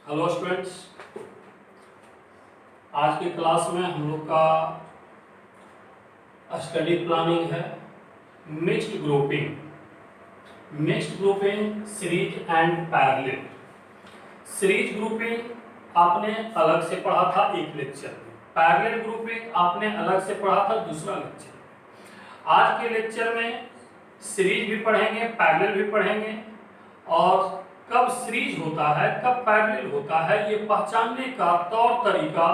Hello students, आज की class में हम लोग का स्टडी प्लानिंग है mixed grouping. Mixed grouping series and parallel. Series grouping आपने अलग से पढ़ा था एक लेक्चर में, पैरेलल ग्रुपिंग आपने अलग से पढ़ा था दूसरा लेक्चर। आज के लेक्चर में सीरीज भी पढ़ेंगे, पैरेलल भी पढ़ेंगे और कब सीरीज होता है कब पैरेलल होता है ये पहचानने का तौर तरीका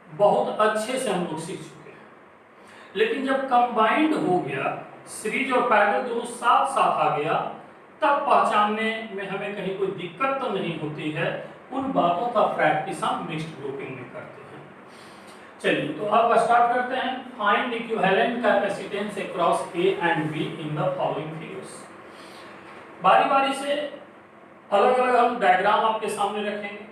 बहुत अच्छे से हम लोग सीख चुके हैं। लेकिन जब कंबाइंड हो गया, सीरीज और पैरेलल दोनों साथ साथ आ गया, तब पहचानने में हमें कहीं कोई दिक्कत तो नहीं होती है। उन बातों का प्रैक्टिस हम मिक्स्ड ग्रुपिंग में करते हैं। चलिए तो अब स्टार्ट करते हैं। Find equivalent capacitance across A and be in the following figures. बारी बारी से अलग अलग हम डायग्राम आपके सामने रखेंगे।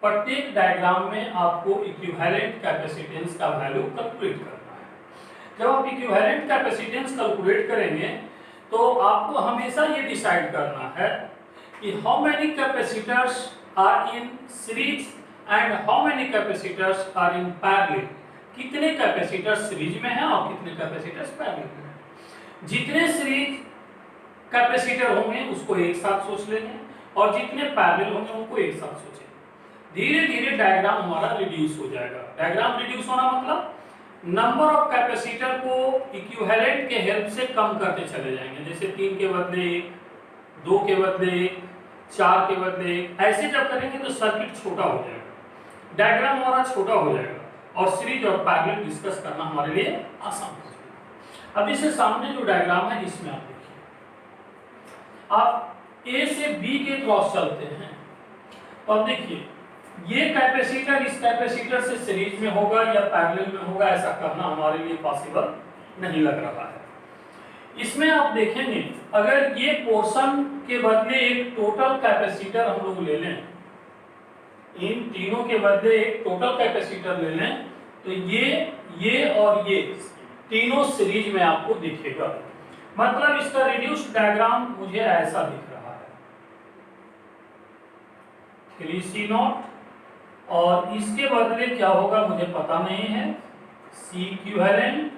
प्रत्येक डायग्राम में आपको इक्विवेलेंट कैपेसिटेंस का वैल्यू कैलकुलेट करना है। जब आप इक्विवेलेंट कैपेसिटेंस कैलकुलेट करेंगे तो आपको हमेशा ये डिसाइड करना है कि how many capacitors are in series and how many capacitors are in parallel. कितने कैपेसिटर्स सीरीज में हैं और कितने कैपेसिटर्स पैरेलल में हैं। जितने सीरीज कैपेसिटर होंगे उसको एक साथ सोच लेंगे और जितने पैरेलल होंगे उनको एक साथ सोचेंगे। धीरे धीरे डायग्राम हमारा रिड्यूस हो जाएगा। डायग्राम रिड्यूस होना मतलब नंबर ऑफ कैपेसिटर को इक्विवेलेंट के हेल्प से कम करते चले जाएंगे। जैसे 3 के बदले 1, 2 के बदले 1, 4 के बदले 1, ऐसे जब करेंगे तो सर्किट छोटा हो जाएगा, डायग्राम हमारा छोटा हो जाएगा और सीरीज और पैरेलल डिस्कस करना हमारे लिए आसान हो जाएगा। अब इससे सामने जो डायग्राम है इसमें आप देखिए, आप ए से बी के क्रॉस चलते हैं तो अब देखिए ये कैपेसिटर इस कैपेसिटर से सीरीज में होगा या पैरेलल में होगा, ऐसा करना हमारे लिए पॉसिबल नहीं लग रहा है। इसमें आप देखेंगे अगर ये पोर्शन के बदले एक टोटल कैपेसिटर हम लोग ले लें, इन तीनों के बदले एक टोटल कैपेसिटर ले लें तो ये और ये तीनों सीरीज में आपको दिखेगा। मतलब इसका रिड्यूस्ड डायग्राम मुझे ऐसा दिख रहा है, 3C0 और इसके बदले क्या होगा मुझे पता नहीं है, C इक्विवेलेंट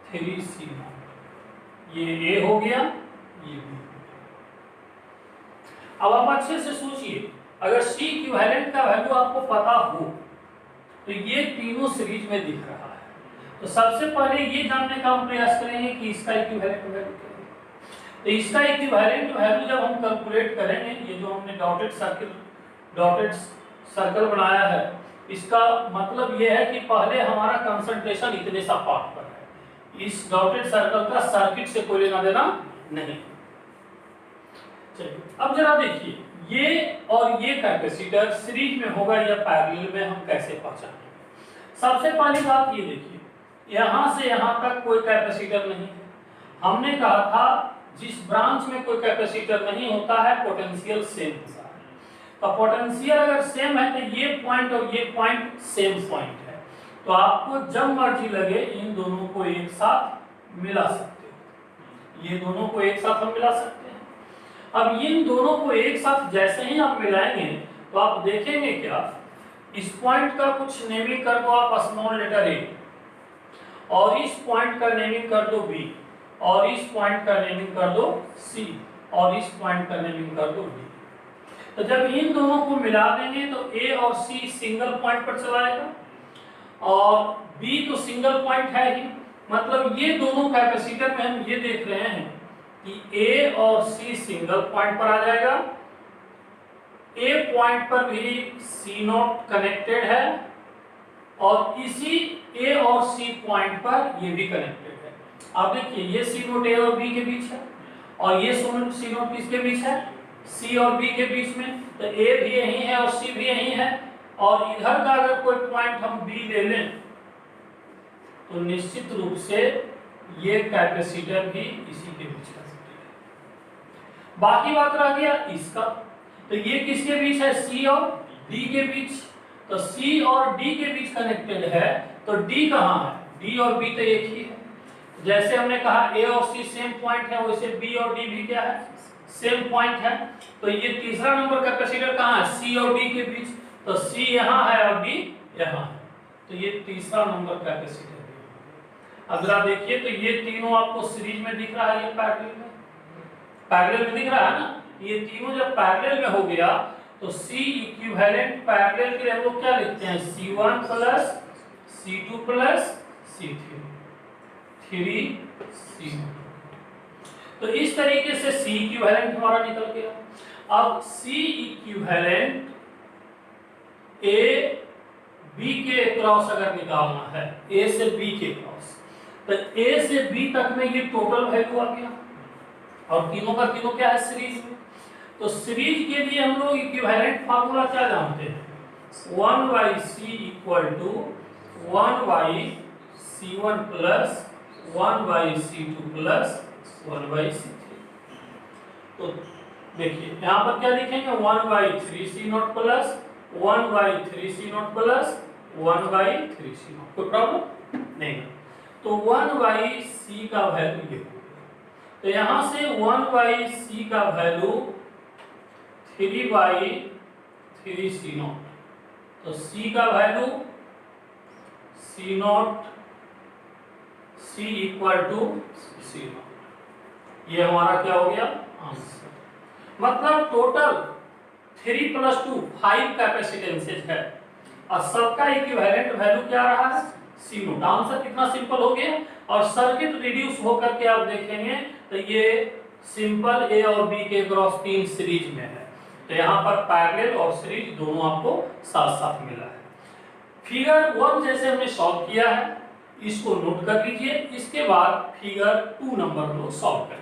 3C0। ये A हो गया, ये B। अब आप अच्छे से सोचिए, अगर C इक्विवेलेंट का वैल्यू आपको पता हो तो ये तीनों सीरीज में दिख रहा है। तो सबसे पहले ये जानने का हम प्रयास करेंगे कि इसका इक्विवेलेंट वैल्यू क्या है। तो इसका इक्विवेलेंट वैल्यू जब हम कैलकुलेट करेंगे, ये जो हमने डॉटेड सर्कल बनाया है, इसका मतलब ये है कि पहले हमारा कंसंट्रेशन इतने सा पार्ट पर है। इस डॉटेड सर्कल का सर्किट से कोई लेना देना नहीं। चलिए अब जरा देखिए, ये और ये कैपेसिटर सीरीज में होगा या पैरेलल में, हम कैसे पहचानेंगे। सबसे पहली बात ये देखिए, यहां से यहां तक कोई कैपेसिटर नहीं है। हमने कहा था जिस ब्रांच में कोई कैपेसिटर नहीं होता है पोटेंशियल सेम होता है। तो पोटेंशियल अगर सेम है तो ये पॉइंट और ये पॉइंट सेम पॉइंट है, तो आपको जब मर्जी लगे इन दोनों को एक साथ मिला सकते हो। ये दोनों को एक साथ हम मिला सकते हैं। अब इन दोनों को एक साथ जैसे ही आप मिलाएंगे तो आप देखेंगे क्या, इस पॉइंट का कुछ नेमिंग कर दो आप स्मॉल लेटर ए, और इस पॉइंट का नेमिंग कर दो बी, और इस पॉइंट का नेमिंग कर दो सी, और इस पॉइंट का नेमिंग कर दो डी। तो जब इन दोनों को मिला देंगे तो ए और सी सिंगल पॉइंट पर चला जाएगा और बी तो सिंगल पॉइंट है ही। मतलब ये दोनों कैपेसिटर में हम ये देख रहे हैं कि ए और सी सिंगल पॉइंट पर आ जाएगा, ए पॉइंट पर भी C0 कनेक्टेड है और इसी ए और सी पॉइंट पर ये भी कनेक्टेड है। आप देखिए ये C0 ए और बी के बीच है और ये C0 किसके बीच है, सी और बी के बीच में। तो ए भी यही है और सी भी यही है, और इधर का अगर कोई पॉइंट हम बी ले लें तो निश्चित रूप से ये कैपेसिटर भी इसी के बीच का है। बाकी बात रह गया इसका, तो ये किसके बीच है, सी और डी के बीच। तो सी और डी के बीच कनेक्टेड है, तो डी कहाँ है, डी और बी तो एक ही है। जैसे हमने कहा ए और सी सेम पॉइंट है, वैसे बी और डी भी क्या है, सेम पॉइंट है। तो ये तीसरा नंबर कैपेसिटर कहाँ है, सी और डी के बीच, तो सी यहाँ है और डी यहाँ है, तो ये तीसरा नंबर कैपेसिटर है। अब जरा देखिए तो ये तीनों आपको सीरीज में दिख रहा है, ये पैरेलल में दिख रहा है ना, ये तीनों जब पैरेलल में हो गया तो C इक्विवेलेंट पैरेलल के लिए हम लोग क्या लिखते हैं, C1 plus C2 plus C3 3C। तो इस तरीके से C इक्विवेलेंट हमारा निकल गया। अब C इक्विवेलेंट A B के क्रॉस अगर निकालना है, A से B के क्रॉस, तो A से B तक में ये टोटल वैल्यू आ गया और तीनों का तीनों क्या है, सीरीज में। तो सीरीज के लिए हम लोग इक्विवेलेंट फार्मूला क्या जानते हैं, 1/C equal to 1/C1 plus 1/C2 plus 1/C3। तो देखिए यहाँ पर क्या लिखेंगे, 1/3C0 plus 1/3C0 plus 1/3C0, कोई प्रॉब्लम नहीं। तो 1/C का वैल्यू ये हो गया, तो यहाँ से 1/C का वैल्यू 3/3C0, तो C का value C0 C equal to C0, ये हमारा क्या हो गया आंसर। मतलब टोटल 3 + 2 5 कैपेसिटेंसेज है और सबका इक्विवेलेंट वैल्यू क्या रहा है, C0। आंसर कितना सिंपल हो गया। और सर्किट रिड्यूस होकर के आप देखेंगे तो ये सिंपल A और B के क्रॉस 3 सीरीज में है, तो यहाँ पर पैरेलल और सीरीज दोनों आपको साथ साथ मिला है। फिगर 1 जैसे हमने सॉल्व किया है, इसको नोट कर लीजिए। इसके बाद फिगर 2 नंबर को सॉल्व करेंगे।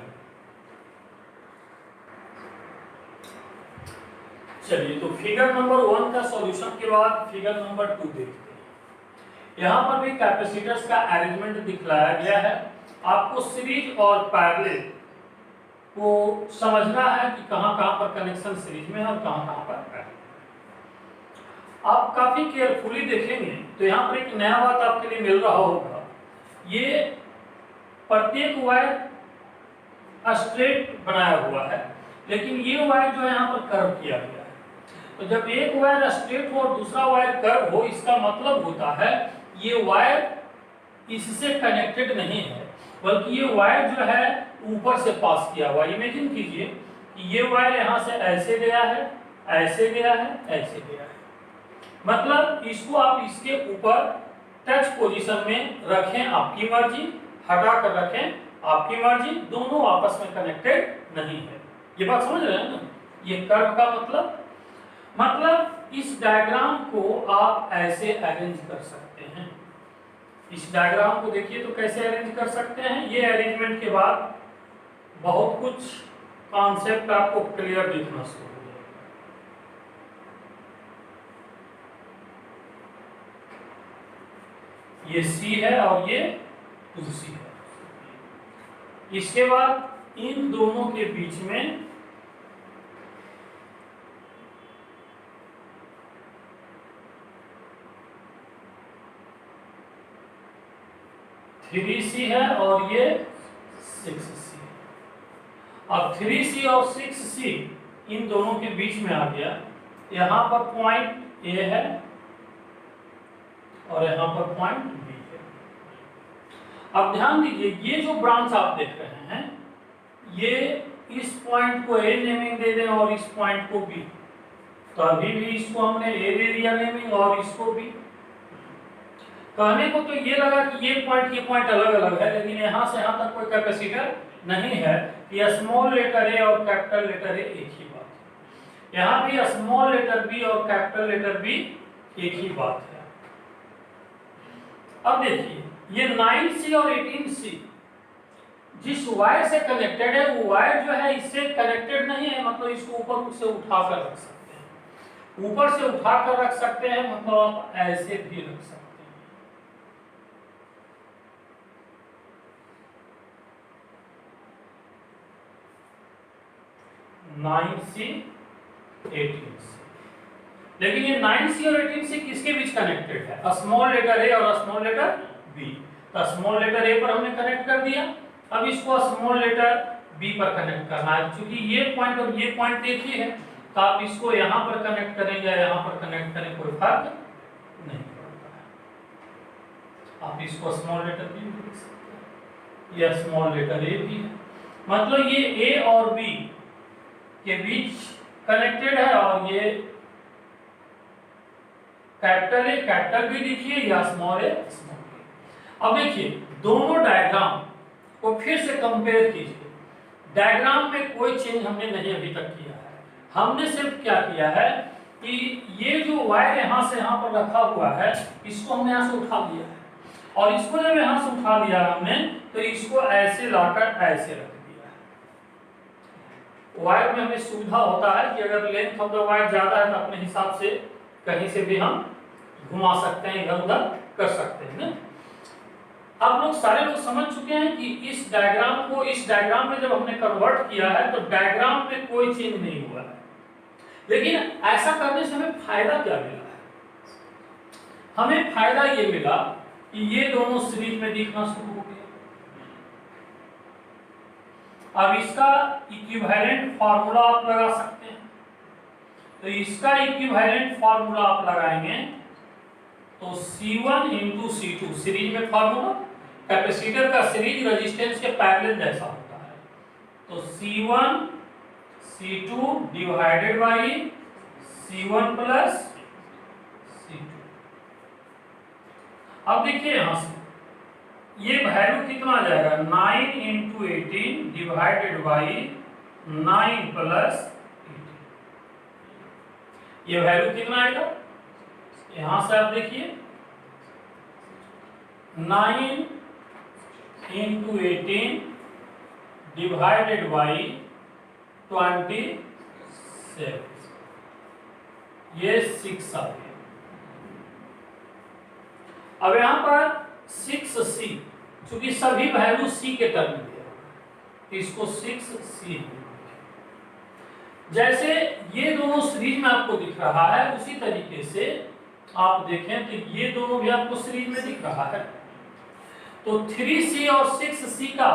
चलिए, तो फिगर नंबर 1 का सॉल्यूशन के बाद फिगर नंबर 2 देखते हैं। यहाँ पर भी कैपेसिटर्स का अरेंजमेंट दिखलाया गया है। आपको सीरीज और पैरेलल को समझना है कि कहाँ पर कनेक्शन सीरीज में है और कहाँ पर पैरेलल। आप काफी केयरफुली देखेंगे तो यहाँ पर एक नया बात आपके लिए मिल रहा होगा, ये प्रत्येक वायर स्ट्रेट बनाया हुआ है, लेकिन ये वायर जो है यहाँ पर कर्व किया गया है। तो जब एक वायर स्ट्रेट हो और दूसरा वायर कर्व हो, इसका मतलब होता है ये वायर इससे कनेक्टेड नहीं है, बल्कि ये वायर जो है ऊपर से पास किया हुआ। इमेजिन कीजिए कि ये वायर यहाँ से ऐसे गया है, ऐसे गया है, ऐसे गया है, मतलब इसको आप इसके ऊपर टच पोजीशन में रखें, आपकी मर्जी, हटा कर रखें, आपकी मर्जी, दोनों आपस में कनेक्टेड नहीं है। ये बात समझ रहे हैं ना, ये कर्व का मतलब इस डायग्राम को आप ऐसे अरेंज कर सकते हैं। इस डायग्राम को देखिए तो कैसे अरेंज कर सकते हैं। ये अरेंजमेंट के बाद बहुत कुछ कॉन्सेप्ट आपको क्लियर दिखना शुरू हो जाएगा। ये C है और ये 2C है। इसके बाद इन दोनों के बीच में थ्री सी है और ये 6C। अब 3C और 6C इन दोनों के बीच में आ गया। यहाँ पर पॉइंट A है और यहाँ पर पॉइंट B है। अब ध्यान दीजिए, ये जो ब्रांच आप देख रहे हैं, ये इस पॉइंट को A नेमिंग दे दें और इस पॉइंट को B, तो अभी भी इसको हमने A दे दिया नेमिंग और इसको B। कहने को तो ये लगा कि ये पॉइंट अलग अलग है, लेकिन यहाँ से यहाँ तक कोई कैपेसिटर नहीं है। ये स्मॉल लेटर A और कैपिटल लेटर A एक ही बात है। यहाँ भी स्मॉल लेटर B और कैपिटल लेटर B एक ही बात है। अब देखिए, ये 9C और 18C जिस वायर से कनेक्टेड है, वो वायर जो है इससे कनेक्टेड नहीं है, मतलब इसको ऊपर से उठा कर रख सकते हैं। ऊपर से उठा कर रख सकते हैं, मतलब आप ऐसे भी रख सकते हैं। 9C 18C, लेकिन ये 9C और 18C किसके बीच कनेक्टेड है, स्मॉल लेटर A और स्मॉल लेटर B। तो स्मॉल लेटर A पर हमने कनेक्ट कर दिया। अब इसको स्मॉल लेटर बी पर कनेक्ट करना है। क्योंकि ये पॉइंट और ये पॉइंट एक ही है, तो आप इसको यहाँ पर कनेक्ट करें या यहाँ पर कनेक्ट करें, कोई फर्क नहीं पड़ता है। आप इसको स्मॉल लेटर बी भी लिख सकते हैं, या स्मॉल लेटर ए भी है। मतलब ये ए और बी के बीच कनेक्टेड है, और ये कैपिटल ए कैपिटल बी लिखिए या स्मॉल ए स्मॉल बी। अब देखिए दोनों डायग्राम को फिर से कंपेयर कीजिए। डायग्राम में कोई चेंज हमने नहीं अभी तक किया है। हमने सिर्फ क्या किया है कि ये जो वायर यहाँ से यहाँ पर रखा हुआ है, इसको हमने यहाँ से उठा लिया है, और इसको जब यहाँ से उठा लिया हमने, तो इसको ऐसे लाकर ऐसे रख दिया है। वायर में हमें सुविधा होता है कि अगर लेंथ ऑफ द वायर ज्यादा है तो अपने हिसाब से कहीं से भी हम घुमा सकते हैं, इधर उधर कर सकते हैं ना। आप लोग सारे लोग समझ चुके हैं कि इस डायग्राम को इस डायग्राम में जब हमने कन्वर्ट किया है तो डायग्राम में कोई चेंज नहीं हुआ है। लेकिन ऐसा करने से हमें फायदा क्या मिला है? हमें फायदा ये मिला कि ये दोनों सीरीज में दिखना शुरू हो गया। अब इसका इक्विवेलेंट फार्मूला आप लगा सकते हैं। तो इसका इक्विवेलेंट फार्मूला आप लगाएंगे तो C1 इंटू C2, सीरीज में फार्मूला कैपेसिटर का सीरीज रेजिस्टेंस के पैरेलल जैसा होता है। तो C1 C2 divided by C1 plus C2। अब देखिए यहां से ये वैल्यू कितना आ जाएगा, 9 इंटू 18 डिवाइडेड बाई 9 प्लस 18। ये वैल्यू कितना आएगा, यहां से आप देखिए 9 इंटू 18 डिवाइडेड बाई 27, ये 6 आ गया। अब यहां पर 6C, चूंकि सभी वैल्यू C के टर्म में दिया तो इसको 6C। जैसे ये दोनों सीरीज में आपको दिख रहा है, उसी तरीके से आप देखें तो ये दोनों भी आपको सीरीज में दिख रहा है। तो 3C और 6C का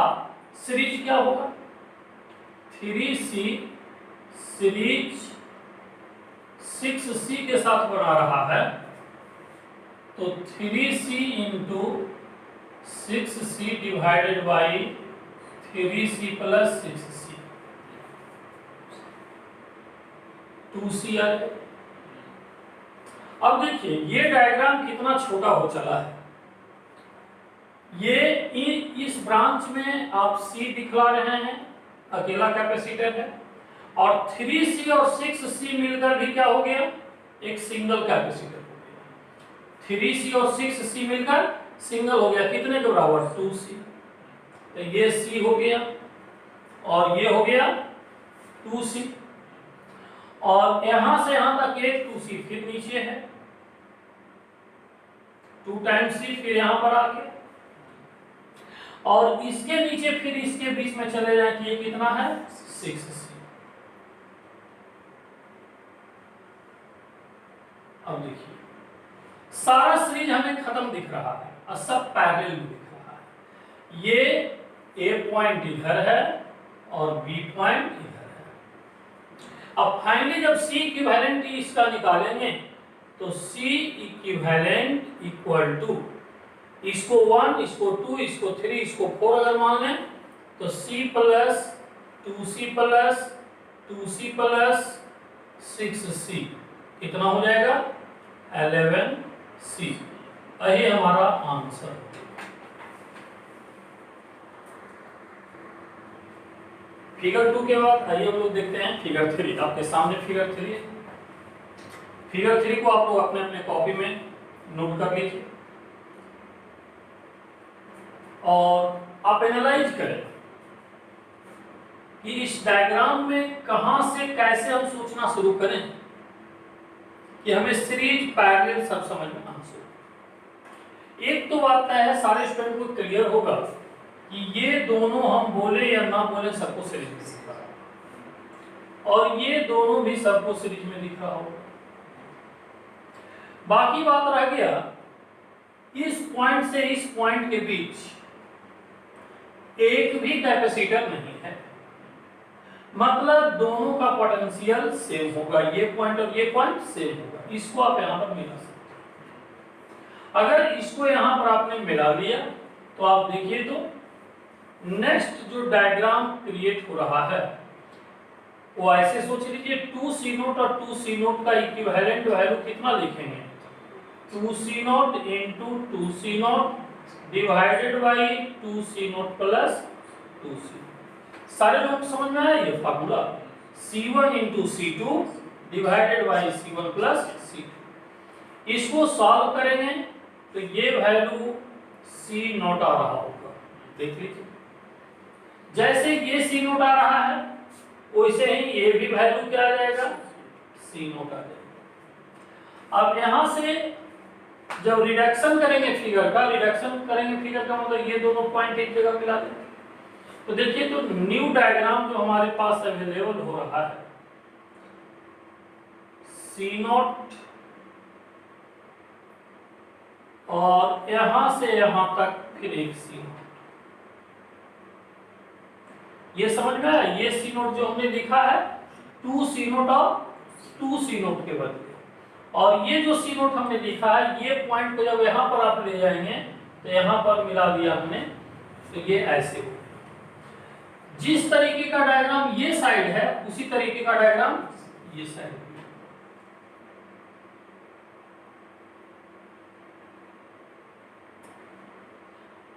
सीरीज क्या होगा, 3C सीरीज 6C के साथ बना रहा है, तो 3C into 6C divided by 3C plus 6C, 2C आ गया। अब देखिए ये डायग्राम कितना छोटा हो चला है। ये इस ब्रांच में आप C दिखला रहे हैं, अकेला कैपेसिटर है, और 3C और 6C मिलकर भी क्या हो गया, एक सिंगल कैपेसिटर हो गया। 3C और 6C मिलकर सिंगल हो गया, कितने के बराबर, 2C। तो ये C हो गया और ये हो गया 2C, और यहां से यहां तक एक 2C फिर नीचे है, 2 टाइम्स C फिर यहां पर आ गया, और इसके नीचे फिर इसके बीच में चले जाए कि ये कितना है, 6C। अब देखिए सारा सीरीज हमें खत्म दिख रहा है और सब पैरेलल में दिख रहा है। ये A पॉइंट इधर है और B पॉइंट इधर है। अब फाइनली जब C इक्विवेलेंट इसका निकालेंगे तो C इक्विवेलेंट इक्वल टू, इसको 1, इसको 2, इसको 3, इसको 4 अगर मान लें तो C plus 2C plus 2C plus 6C कितना हो जाएगा, 11C। यही हमारा आंसर। फिगर 2 के बाद आइए हम लोग देखते हैं फिगर 3। आपके सामने फिगर 3 है। फिगर 3 को आप लोग अपने अपने कॉपी में नोट कर लीजिए और आप एनालाइज करें कि इस डायग्राम में कहां से कैसे हम सोचना शुरू करें कि हमें सीरीज पैरेलल सब समझ में आना शुरू। एक तो बात है, सारे स्टूडेंट को क्लियर होगा कि ये दोनों हम बोले या ना बोले सबको सीरीज में दिख रहा है, और ये दोनों भी सबको सीरीज में दिख रहा होगा। बाकी बात रह गया इस पॉइंट से इस पॉइंट के बीच एक भी कैपेसिटर नहीं है, मतलब दोनों का पोटेंशियल सेम होगा, ये पॉइंट और ये पॉइंट सेम होगा। इसको आप यहां पर मिला सकते हैं। अगर इसको यहां पर आपने मिला दिया तो आप देखिए तो नेक्स्ट जो डायग्राम क्रिएट हो रहा है वो ऐसे सोच लीजिए 2c0 और 2c0 का इक्विवेलेंट वैल्यू कितना लिखेंगे, 2c0 into 2c0 divided by 2c0 plus 2c। सारे लोग समझ में आया ये formula, c1 into c2 divided by c1 plus c2। इसको सॉल्व करेंगे तो ये वैल्यू c0 आ रहा होगा, देख लीजिए। जैसे ये c0 आ रहा है वैसे ही ये भी वैल्यू क्या आ जाएगा, c0 आ जाएगा। अब यहां से जब रिडक्शन करेंगे फिगर का, रिडक्शन करेंगे फिगर का मतलब ये दोनों पॉइंट एक जगह मिला देंगे। तो देखिए तो न्यू डायग्राम जो हमारे पास अवेलेबल हो रहा है, c0 और यहां से यहां तक फिर एक c0, ये समझ में आया। ये c0 जो हमने लिखा है 2c0 और 2c0 के बदले, और ये जो c0 हमने लिखा है ये पॉइंट को जब यहां पर आप ले जाएंगे तो यहां पर मिला दिया हमने, तो ये ऐसे हो। जिस तरीके का डायग्राम ये साइड है उसी तरीके का डायग्राम ये साइड है।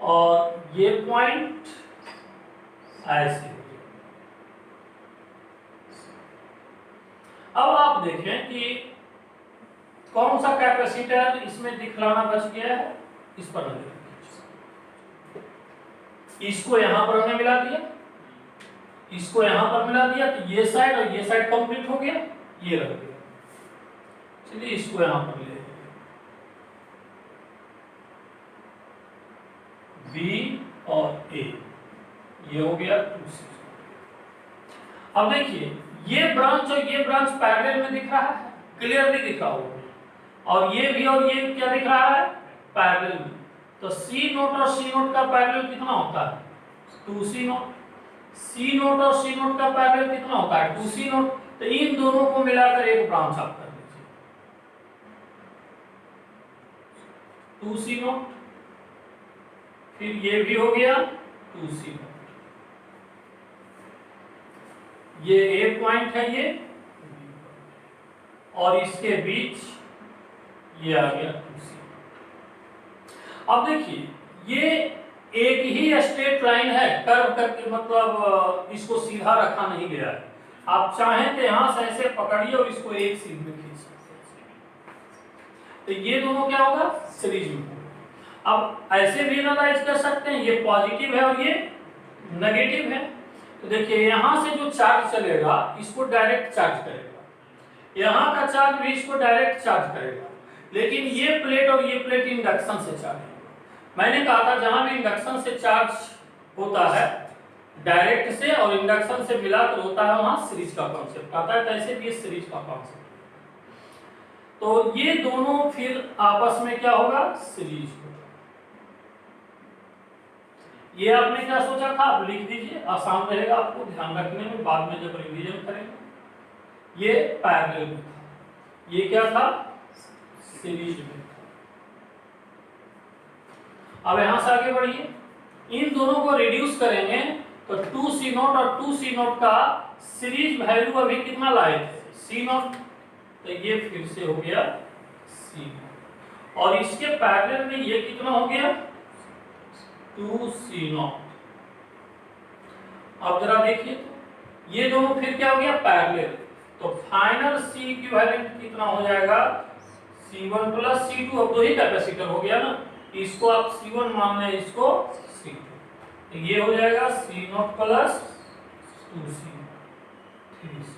और ये पॉइंट ऐसे। अब आप देखें कि कौन सा कैपेसिटर इसमें दिखलाना बच गया है, इस पर नजर, इसको यहां पर हमने मिला दिया, इसको यहां पर मिला दिया, तो ये साइड और ये साइड कंप्लीट हो गया, ये रख गया। चलिए इसको यहां पर ले बी और ए, ये हो गया 2c। अब देखिए ये ब्रांच और ये ब्रांच पैरेलल में दिख रहा है, क्लियरली दिख रहा होगा, और ये भी और ये क्या दिख रहा है, पैरेलल में। तो c0 और c0 का पैरेलल कितना होता है, 2c0। c0 और c0 का पैरेलल कितना होता है, 2c0। तो इन दोनों को मिलाकर एक ब्रांच आप कर लीजिए, 2c0, फिर ये भी हो गया 2c0, ये ए पॉइंट है ये, और इसके बीच ये आ गया 2c। अब देखिए ये एक ही स्ट्रेट लाइन है, कर्व करके, मतलब इसको सीधा रखा नहीं गया है। आप चाहें तो यहां से ऐसे पकड़िए और इसको एक सीध में खींच सकते हैं, तो ये दोनों क्या होगा, सीरीज में होगा। अब ऐसे भी एनालाइज कर सकते हैं, ये पॉजिटिव है और ये नेगेटिव है। तो देखिए यहां से जो चार्ज चलेगा इसको डायरेक्ट चार्ज करेगा, यहां का चार्ज भी इसको डायरेक्ट चार्ज करेगा, लेकिन ये प्लेट और ये प्लेट इंडक्शन से चार्ज होगा। मैंने कहा था जहां भी इंडक्शन से चार्ज होता है डायरेक्ट से और इंडक्शन से मिलाकर होता है, वहां सीरीज का कॉन्सेप्ट आता है, ऐसे भी सीरीज का कॉन्सेप्ट। तो ये दोनों फिर आपस में क्या होगा, सीरीज होगा। ये आपने क्या सोचा था, आप लिख दीजिए, आसान रहेगा आपको ध्यान रखने में, बाद में जब रिवीजन करेंगे। ये पैरेलल में था, ये क्या था, सीरीज में। अब यहां से आगे बढ़िए, इन दोनों को रिड्यूस करेंगे तो 2c0 और 2c0 का सीरीज वैल्यू अभी कितना लाए थे, c0, तो ये फिर से हो गया c, और इसके पैरेलल में ये कितना हो गया 2c0। अब जरा देखिए तो ये दोनों फिर क्या हो गया, पैरेलल, तो फाइनल c इक्विवेलेंट कितना हो जाएगा, c1 प्लस c2। अब दो ही कैपेसिटर हो गया ना, इसको आप c1 मान लें, इसको c2, तो ये हो जाएगा c0 plus 2c, 3c।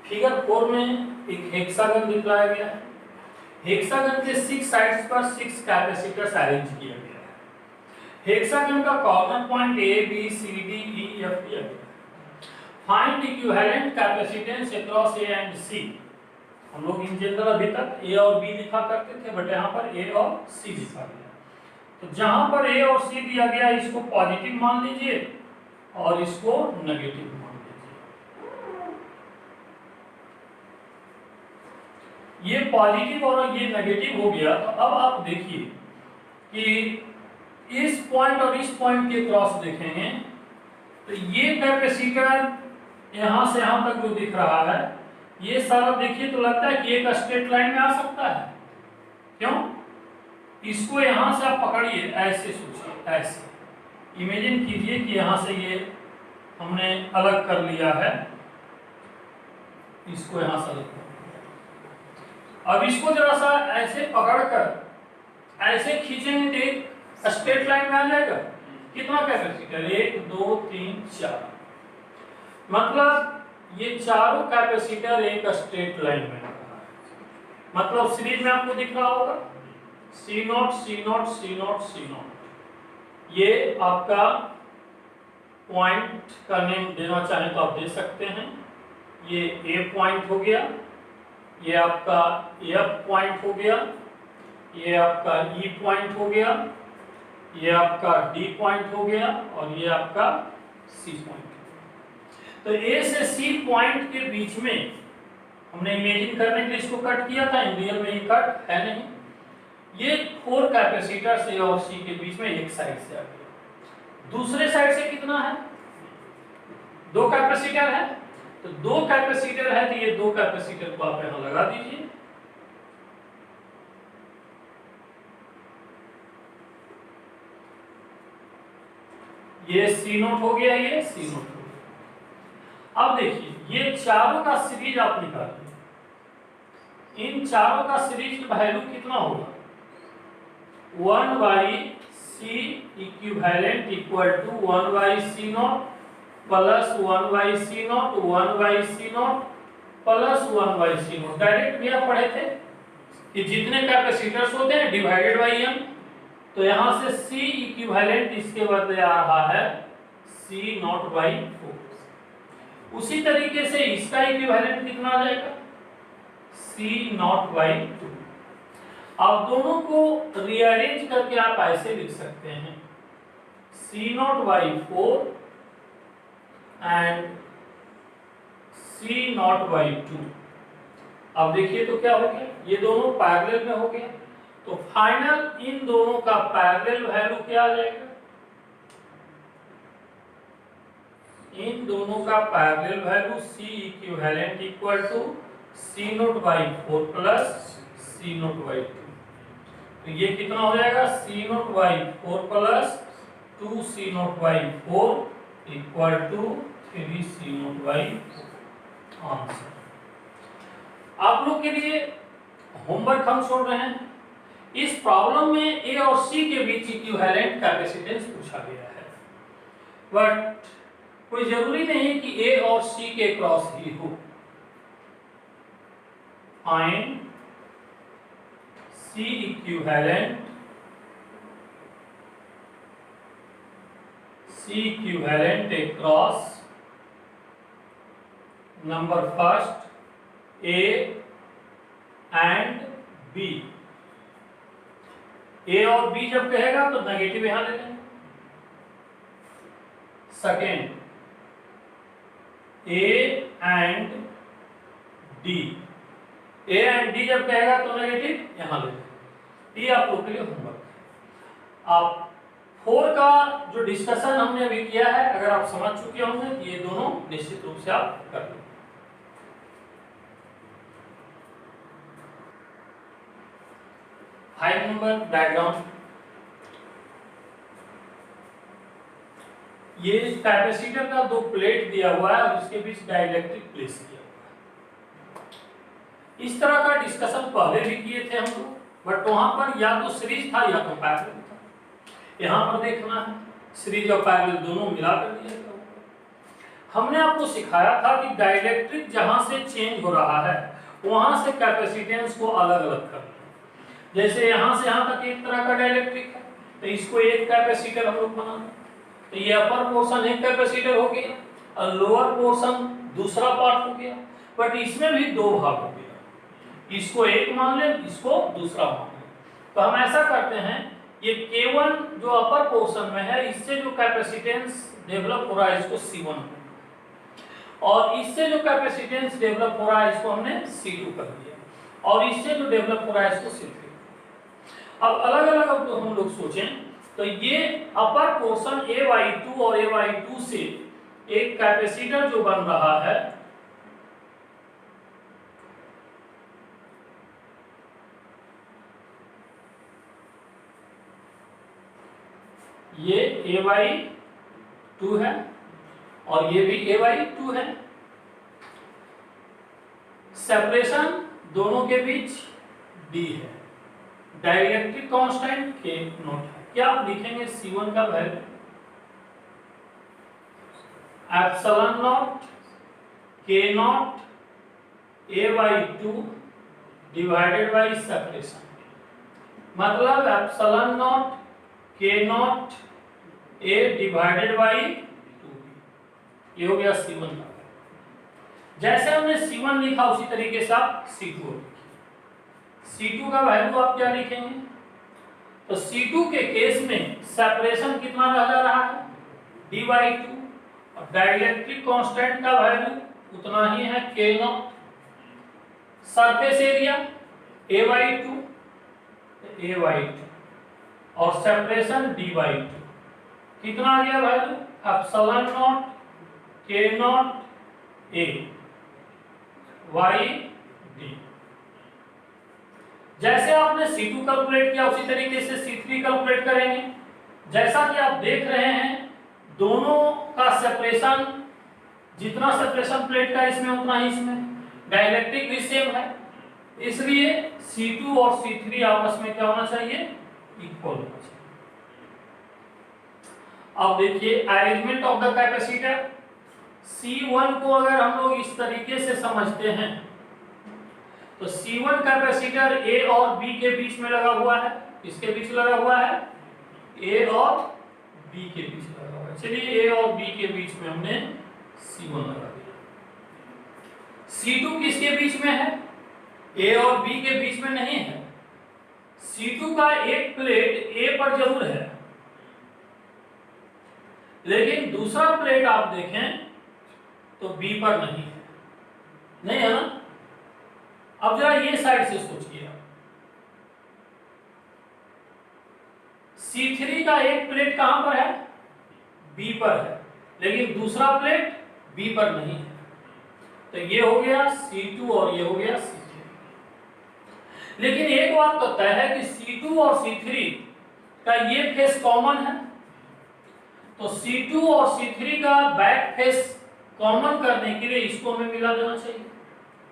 Figure 4 में एक हेक्सागन दिखाया गया है। हेक्सागन के 6 साइड्स पर 6 कैपेसिटर्स अरेंज किया गया है। हेक्सागन का corner point A B C D E F दिया गया है। Find equivalent capacitance across A and C. हम लोग इन जनरल अभी तक ए और बी लिखा करते थे, बट यहाँ पर ए और सी लिखा गया। तो जहां पर ए और सी दिया गया इसको पॉजिटिव मान लीजिए और इसको नेगेटिव मान लीजिए। ये पॉजिटिव और ये नेगेटिव हो गया। तो अब आप देखिए कि इस पॉइंट और इस पॉइंट के क्रॉस देखेंगे तो ये कैपेसिटर यहां से यहां तक जो दिख रहा है ये सारा देखिए तो लगता है कि एक स्ट्रेट लाइन में आ सकता है। क्यों? इसको यहां से आप पकड़िए, ऐसे सोचिए, ऐसे इमेजिन कीजिए कि यहां से ये हमने अलग कर लिया है, इसको यहां से अलग कर लिया। अब इसको जरा सा ऐसे पकड़कर ऐसे खींचेंगे तो एक स्ट्रेट लाइन में आ जाएगा। कितना कैपेसिटर? 1 2 3 4, मतलब ये चारों कैपेसिटर एक स्ट्रेट लाइन में है। मतलब सीरीज में आपको दिख रहा होगा C0 C0 C0 C0। ये आपका पॉइंट का नेम देना चाहें तो आप दे सकते हैं। ये A पॉइंट हो गया, ये आपका F पॉइंट हो गया, ये आपका E पॉइंट हो गया, ये आपका D पॉइंट हो गया और ये आपका C पॉइंट। तो A से C पॉइंट के बीच में हमने इमेजिन करने के लिए इसको कट किया था, रियल में ये कट है नहीं। ये 4 कैपेसिटर से और C के बीच में एक साइड से आ गया। दूसरे साइड से कितना है? 2 कैपेसिटर है। तो 2 कैपेसिटर है तो ये 2 कैपेसिटर को आप यहां लगा दीजिए। ये C0 हो गया, ये C0 हो गया। अब देखिए ये चारों का सीरीज आप निकालिए। इन चारों का सीरीज का वैल्यू कितना होगा? 1/C equivalent equal to 1/C0 plus 1/C0 1/C0 plus 1/C0। Direct भी आप पढ़े थे कि जितने कैपेसिटर्स होते हैं डिवाइडेड बाई m। तो यहां से C इक्विवेलेंट इसके बदले आ रहा है C0/4। उसी तरीके से इसका इक्विवेलेंट कितना आ जाएगा? C0/2। अब दोनों को रीअरेंज करके आप ऐसे लिख सकते हैं C0/4 एंड C0/2। अब देखिए तो क्या हो गया, ये दोनों पैरेलल में हो गया। तो फाइनल इन दोनों का पैरेलल वैल्यू क्या आ जाएगा? इन दोनों का parallel value C equivalent equal to C0/4 plus C0/2। तो ये कितना हो जाएगा? C0/4 plus 2C0/4 equal to 3C0/4। Answer. आप लोग के लिए होमवर्क हम छोड़ रहे हैं। इस प्रॉब्लम में A और C के बीच इक्विवेलेंट कैपेसिटेंस पूछा गया है, बट कोई जरूरी नहीं कि A और C के क्रॉस ही हो। Find C equivalent across number first A and B। A और B जब कहेगा तो नेगेटिव यहां ले लेंगे। Second A and D। A and D जब कहेगा तो नेगेटिव यहां ले लेंगे। ये आप लोग के लिए होमवर्क है। आप 4 का जो डिस्कशन हमने अभी किया है, अगर आप समझ चुके होंगे तो ये दोनों निश्चित रूप से आप कर लेंगे। 5 नंबर डायग्राम। ये कैपेसिटर का 2 प्लेट दिया हुआ है और इसके बीच डाइलेक्ट्रिक प्लेस किया हुआ है। इस तरह का डिस्कशन पहले भी किए थे हम लोग, बट वहां पर या तो सीरीज था या तो पैरेलल था। यहाँ पर देखना है सीरीज और पैरेलल दोनों मिलाकर दिया गया। हमने आपको सिखाया था कि डाइलेक्ट्रिक जहां से चेंज हो रहा है वहां से कैपेसिटेंस को अलग अलग करना। जैसे यहाँ से यहाँ तक एक तरह का डाइलेक्ट्रिक है तो इसको एक कैपेसिटर हम लोग बनाना। तो ये अपर पोर्शन एक कैपेसिटर हो गया और लोअर पोर्शन दूसरा पार्ट हो गया, बट इसमें भी 2 भाग हो गया। इसको एक मान ले, इसको दूसरा मान ले। तो हम ऐसा करते हैं ये K1 जो अपर पोर्शन में है, इससे जो कैपेसिटेंस डेवलप हो रहा है इसको C1 और इससे जो कैपेसिटेंस डेवलप हो रहा है इसको हमने C2 कर दिया और इससे जो डेवलप हो रहा है इसको C3। अब अलग अलग हम लोग सोचें तो ये अपर पोर्शन A/2 और A/2 से एक कैपेसिटर जो बन रहा है ये A/2 है और ये भी A/2 है। सेपरेशन दोनों के बीच D है, डाइलेक्ट्रिक कांस्टेंट K0 है। क्या आप लिखेंगे C1 का value ε0 K0 A/2 divided by separation, मतलब ε0 K0 A divided by 2B। ये हो गया C1 का। जैसे हमने C1 लिखा उसी तरीके से आप C2 लिखिए। C2 का वैल्यू आप क्या लिखेंगे? तो C2 के केस में सेपरेशन कितना रह जा रहा है D/2 और डाइलेक्ट्रिक कांस्टेंट का वैल्यू उतना ही है K0। सरफेस एरिया A/2 और सेपरेशन D/2 कितना आ गया वैल्यू ε0 K0 A D। जैसे आपने C2 कैलकुलेट किया उसी तरीके से C3 कैलकुलेट करेंगे। जैसा कि आप देख रहे हैं दोनों का सेपरेशन, जितना सेपरेशन प्लेट का इसमें उतना ही इसमें, डाइलेक्ट्रिक भी सेम है, इसलिए C2 और C3 आपस में क्या होना चाहिए? इक्वल होना चाहिए। अब देखिए arrangement of the capacitor. C1 को अगर हम लोग इस तरीके से समझते हैं तो C1 कैपेसिटर A और B के बीच में लगा हुआ है। किसके बीच लगा हुआ है? A और B के बीच लगा हुआ है। चलिए A और B के बीच में हमने C1 लगा दिया। C2 किसके बीच में है? A और B के बीच में नहीं है। C2 का एक प्लेट A पर जरूर है, लेकिन दूसरा प्लेट आप देखें तो B पर नहीं है, नहीं है ना? अब जरा ये साइड से सोचिए आप, C3 का एक प्लेट कहां पर है? B पर है, लेकिन दूसरा प्लेट B पर नहीं है। तो ये हो गया C2 और ये हो गया C3। लेकिन एक बात तो तय है कि C2 और C3 का ये फेस कॉमन है, तो C2 और C3 का बैक फेस कॉमन करने के लिए इसको हमें मिला देना चाहिए।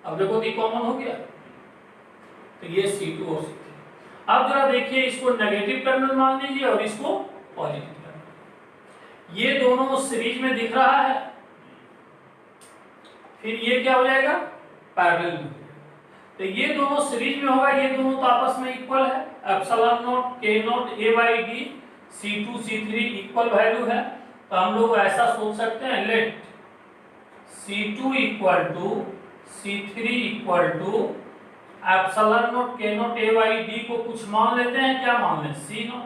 अब देखो कि कॉमन हो गया, तो ये C2 और C3। अब जरा देखिए इसको नेगेटिव टर्मिनल मान लीजिए और इसको पॉजिटिव टर्मिनल। ये दोनों सीरीज में दिख रहा है, फिर ये क्या हो जाएगा? पैरेलल में। तो ये दोनों सीरीज में होगा, ये दोनों तो आपस में इक्वल है। ε0 K0 A/D C2 C3 equal value है, तो हम लोग ऐसा सोच सकते हैं, let C2 equal to C3 equal to ε0 K0 A/D को कुछ मान लेते हैं। क्या मान लें? C0।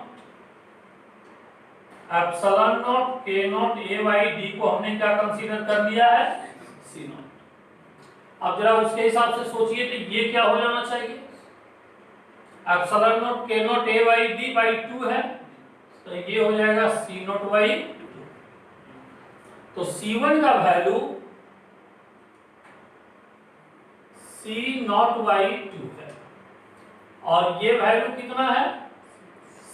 ε0 K0 A/D को हमने क्या कंसीडर कर लिया है? C0। अब जरा उसके हिसाब से सोचिए तो ये क्या हो जाना चाहिए? ε0 K0 A/D/2 है, तो ये हो जाएगा C0/2। तो C1 का वैल्यू C0/2 है और ये वैल्यू कितना है?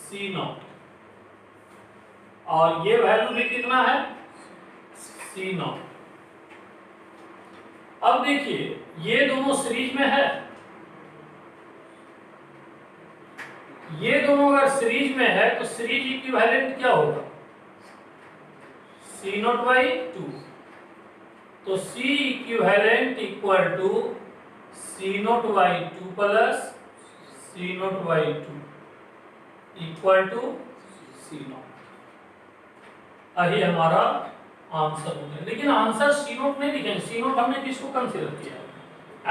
C0। और ये वैल्यू भी कितना है? C0। अब देखिए ये दोनों सीरीज में है, ये दोनों अगर सीरीज में है तो सीरीज इक्विवेलेंट क्या होगा? C0/2। तो C equivalent equal to C0/2 plus C0/2 equal to C0। यही हमारा आंसर हो गया। लेकिन आंसर C0 नहीं लिखेंगे। C0 हमने किसको कंसीडर किया?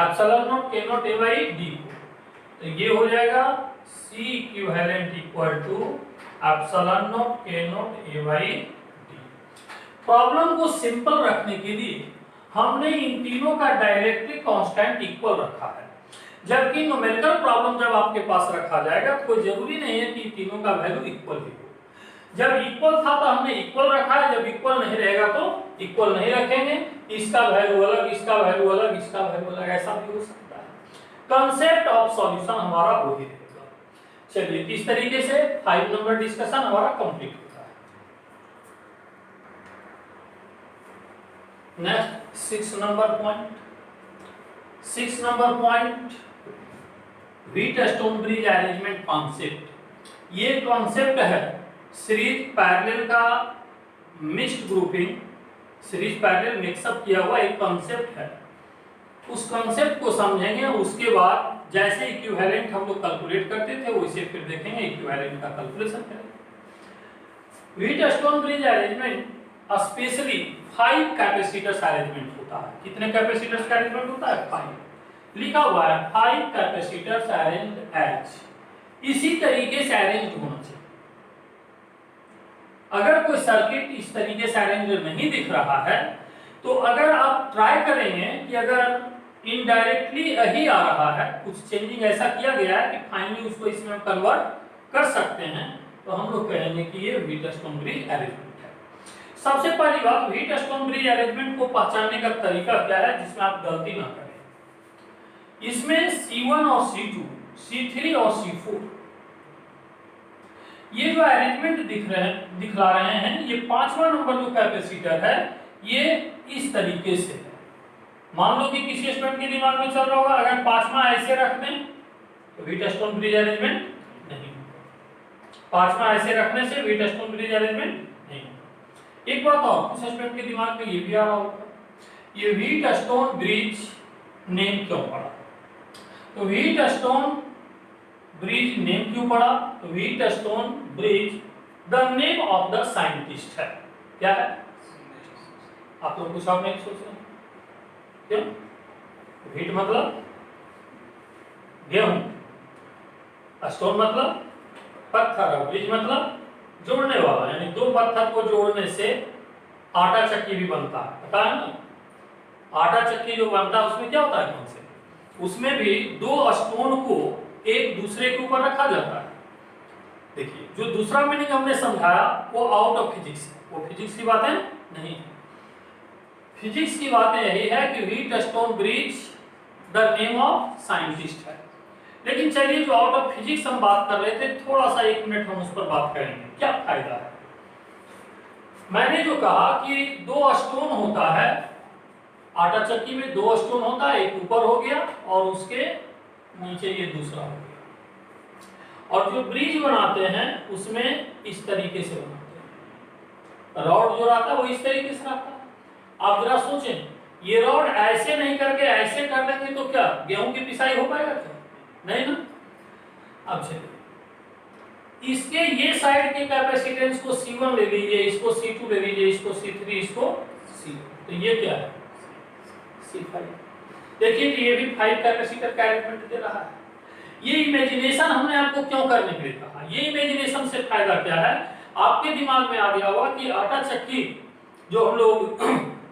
ε0 K0 A/D को। तो ये हो जाएगा C equivalent equal to epsilon not K not A by D। Problem को सिंपल रखने के लिए हमने इन तीनों का डायरेक्टली कांस्टेंट इक्वल रखा है, जबकि न्यूमेरिकल प्रॉब्लम जब आपके पास रखा जाएगा तो कोई जरूरी नहीं है कि तीनों का वैल्यू इक्वल ही हो। जब इक्वल था तो हमने इक्वल रखा है, जब इक्वल नहीं रहेगा तो इक्वल नहीं रखेंगे। इसका वैल्यू अलग, इसका वैल्यू अलग, इसका वैल्यू अलग, ऐसा भी हो सकता है। कांसेप्ट ऑफ सॉल्यूशन हमारा वही रहेगा। चलिए इस तरीके से 5 नंबर डिस्कशन हमारा कंप्लीट होता है। Next 6 number point. 6 number point Wheatstone bridge arrangement concept. ये कॉन्सेप्ट है सीरीज पैरेलल का mixed grouping, series parallel mixup किया हुआ एक कॉन्सेप्ट है। उस कॉन्सेप्ट को समझेंगे, उसके बाद जैसे इक्विवेलेंट हम लोग कैलकुलेट करते थे वैसे फिर देखेंगे इक्विवेलेंट का कैलकुलेशन करेंगे। Wheatstone bridge arrangement specially 5 capacitors arrangement होता है। कितने कैपेसिटर्स का अरेंजमेंट होता है? 5 लिखा हुआ है, 5 कैपेसिटर्स अरेंज्ड एज। इसी तरीके से अरेंज्ड होना चाहिए। अगर कोई सर्किट इस तरीके से अरेंज नहीं दिख रहा है तो अगर आप ट्राई करेंगे कि अगर इनडायरेक्टली यही आ रहा है, कुछ चेंजिंग ऐसा किया गया है कि फाइनली उसको इसमें कन्वर्ट कर सकते हैं, तो हम लोग कहेंगे कि ये व्हीटस्टोन ब्रिज अरेंजमेंट है। सबसे पहली बात, व्हीटस्टोन ब्रिज अरेंजमेंट को पहचानने का तरीका क्या है जिसमें आप गलती ना करें। इसमें C1 और C2, C3 और C4 ये जो अरेंजमेंट दिखला रहे हैं, ये 5वां नंबर जो कैपेसिटर है ये इस तरीके से है। मान लो कि किसी स्टूडेंट के दिमाग में चल रहा होगा अगर 5वां ऐसे रख दें तो व्हीटस्टोन ब्रिज अरेंजमेंट नहीं होगा। 5वां ऐसे रखने से व्हीटस्टोन ब्रिज अरेंजमेंट नहीं होगा। एक बात और, कुछ स्टूडेंट के दिमाग में ये भी आ रहा होगा, ये व्हीटस्टोन ब्रिज नेम क्यों पड़ा? तो व्हीटस्टोन ब्रिज नेम क्यों पड़ा? तो Wheatstone bridge the name of the scientist है। क्या है? आप लोग कुछ और नहीं सोच रहे? क्यों? व्हीट मतलब गेहूं, स्टोन मतलब पत्थर, और ब्रिज मतलब जोड़ने वाला, यानी दो पत्थर को जोड़ने से आटा चक्की भी बनता है, पता है ना? आटा चक्की जो बनता है उसमें क्या होता है? कौन से? उसमें भी दो स्टोन को एक दूसरे के ऊपर रखा जाता है। देखिए जो दूसरा मीनिंग हमने समझाया वो आउट ऑफ फिजिक्स है, वो फिजिक्स की बातें नहीं है। फिजिक्स की बातें यही है कि Wheatstone bridge the name of scientist है। लेकिन चलिए जो आउट ऑफ फिजिक्स हम बात कर रहे थे, थोड़ा सा 1 मिनट हम उस पर बात करेंगे, क्या फायदा है। मैंने जो कहा कि 2 स्टोन होता है, आटा चक्की में 2 स्टोन होता है, एक ऊपर हो गया और उसके नीचे ये दूसरा हो गया। और जो ब्रिज बनाते हैं उसमें इस तरीके से बनाते हैं, रॉड जो रहता है वो इस तरीके से रहता है। आप जरा सोचें, ये रॉड ऐसे नहीं करके ऐसे कर लेंगे तो क्या गेहूं की पिसाई हो पाएगा? क्या नहीं ना। अब चलिए इसके ये साइड के कैपेसिटेंस को C1 ले लीजिए, इसको C2 ले लीजिए, इसको C3, इसको C, तो ये क्या है? C5। देखिए कि ये भी 5 कैपेसिटर का एलिमेंट दे रहा है। ये इमेजिनेशन हमने आपको क्यों करने के लिए कहा? ये इमेजिनेशन से फायदा क्या है? आपके दिमाग में आ गया होगा कि आटा चक्की जो हम लोग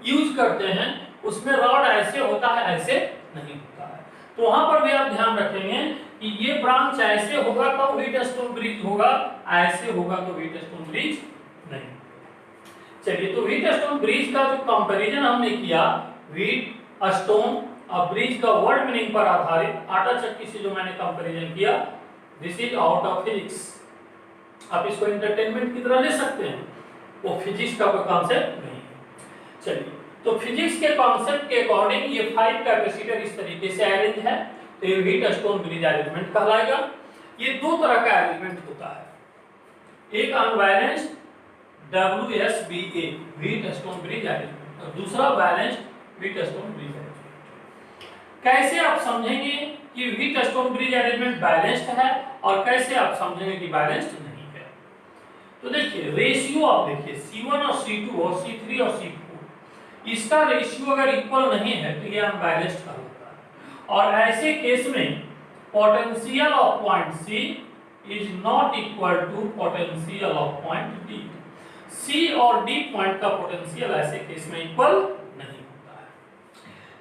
यूज करते हैं उसमें रॉड ऐसे होता है, ऐसे नहीं होता है। तो वहां पर भी आप ध्यान रखेंगे कि ये ब्रांच ऐसे होगा तो व्हीटस्टोन ब्रिज होगा, ऐसे होगा तो व्हीटस्टोन ब्रिज नहीं। चलिए तो व्हीटस्टोन ब्रिज का जो कंपैरिजन हमने किया, व्हीटस्टोन और ब्रिज का वर्ड मीनिंग पर आधारित आटा चक्की से जो मैंने कंपैरिजन किया, this is out of physics. आप इसको एंटरटेनमेंट की तरह ले सकते हैं, वो फिजिक्स का कोई कॉन्सेप्ट नहीं है। चलिए तो फिजिक्स के कॉन्सेप्ट के अकॉर्डिंग ये 5 कैपेसिटर इस तरीके से अरेंज है, तो ये व्हीटस्टोन ब्रिज अरेंजमेंट कहलाएगा। ये 2 तरह का अरेंजमेंट होता है, एक unbalanced WSBA Wheatstone bridge arrangement और दूसरा बैलेंस्ड व्हीटस्टोन ब्रिज अरेंजमेंट। कैसे आप समझेंगे कि व्हीटस्टोन ब्रिज अरेंजमेंट बैलेंस्ड है और कैसे आप समझेंगे कि बैलेंस्ड नहीं है? तो देखिए रेशियो आप देखिए C1 और C2 और C3 और C4, इसका रेशियो अगर इक्वल नहीं है तो ये अनबैलेंस्ड कहलाता है। और ऐसे केस में potential of point C is not equal to potential of point D. C और डी पॉइंट का पोटेंशियल ऐसे केस में इक्वल नहीं होता है।